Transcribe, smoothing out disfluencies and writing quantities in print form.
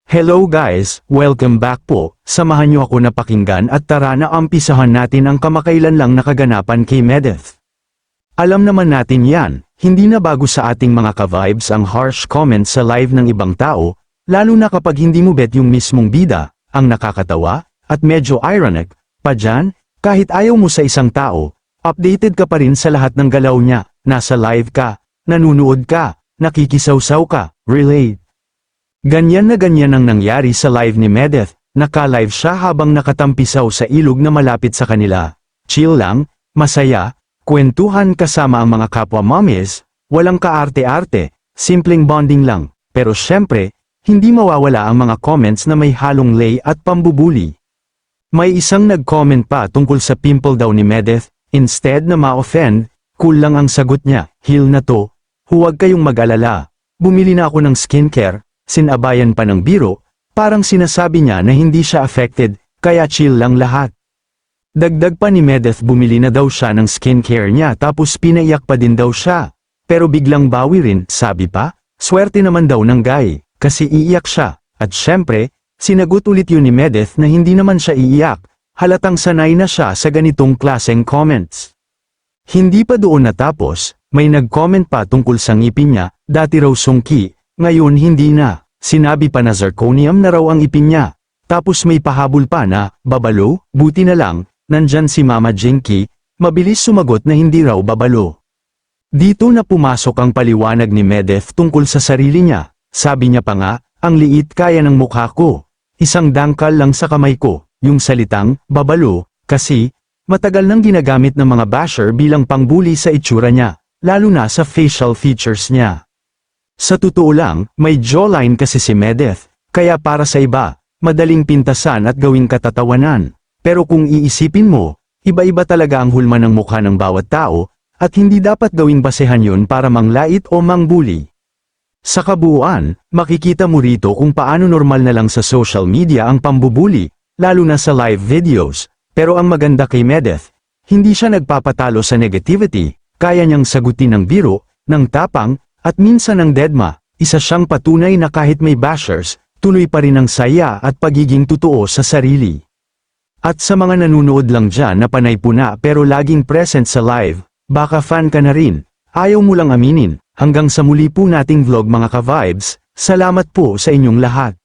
Hello guys, welcome back po. Samahan niyo ako na pakinggan at tara na umpisahan natin ang kamakailan lang na kaganapan kay Medeth. Alam naman natin yan, hindi na bago sa ating mga ka-vibes ang harsh comments sa live ng ibang tao, lalo na kapag hindi mo bet yung mismong bida, ang nakakatawa, at medyo ironic, pa dyan, kahit ayaw mo sa isang tao, updated ka pa rin sa lahat ng galaw niya, nasa live ka, nanunood ka, nakikisawsaw ka, relate. Ganyan na ganyan ang nangyari sa live ni Medeth, naka-live siya habang nakatampisaw sa ilog na malapit sa kanila. Chill lang, masaya, kwentuhan kasama ang mga kapwa mommies, walang kaarte-arte, simpleng bonding lang, pero syempre, hindi mawawala ang mga comments na may halong lay at pambubuli. May isang nag-comment pa tungkol sa pimple daw ni Medeth, instead na ma-offend, cool lang ang sagot niya, heal na to, huwag kayong mag-alala, bumili na ako ng skincare. Sinabayan pa ng biro, parang sinasabi niya na hindi siya affected, kaya chill lang lahat. Dagdag pa ni Medeth bumili na daw siya ng skincare niya tapos pinaiyak pa din daw siya. Pero biglang bawi rin, sabi pa, swerte naman daw ng guy, kasi iiyak siya. At syempre, sinagot ulit yun ni Medeth na hindi naman siya iiyak, halatang sanay na siya sa ganitong klaseng comments. Hindi pa doon natapos, may nag-comment pa tungkol sa ngipin niya, dati raw sungki, ngayon hindi na. Sinabi pa na zirconium na raw ang ipin niya. Tapos may pahabol pa na, babalo, buti na lang, nandyan si Mama Jinky, mabilis sumagot na hindi raw babalo. Dito na pumasok ang paliwanag ni Medeth tungkol sa sarili niya. Sabi niya pa nga, ang liit kaya ng mukha ko. Isang dangkal lang sa kamay ko, yung salitang, babalo, kasi, matagal nang ginagamit ng mga basher bilang pangbuli sa itsura niya, lalo na sa facial features niya. Sa totoo lang, may jawline kasi si Medeth, kaya para sa iba, madaling pintasan at gawing katatawanan. Pero kung iisipin mo, iba-iba talaga ang hulma ng mukha ng bawat tao, at hindi dapat gawing basehan yun para manglait o mangbuli. Sa kabuuan, makikita mo rito kung paano normal na lang sa social media ang pambubuli, lalo na sa live videos. Pero ang maganda kay Medeth, hindi siya nagpapatalo sa negativity, kaya niyang sagutin ng biro, ng tapang, at minsan ng dedma, isa siyang patunay na kahit may bashers, tuloy pa rin ang saya at pagiging totoo sa sarili. At sa mga nanunood lang dyan na panay puna pero laging present sa live, baka fan ka na rin, ayaw mo lang aminin, hanggang sa muli po nating vlog mga ka-vibes, salamat po sa inyong lahat.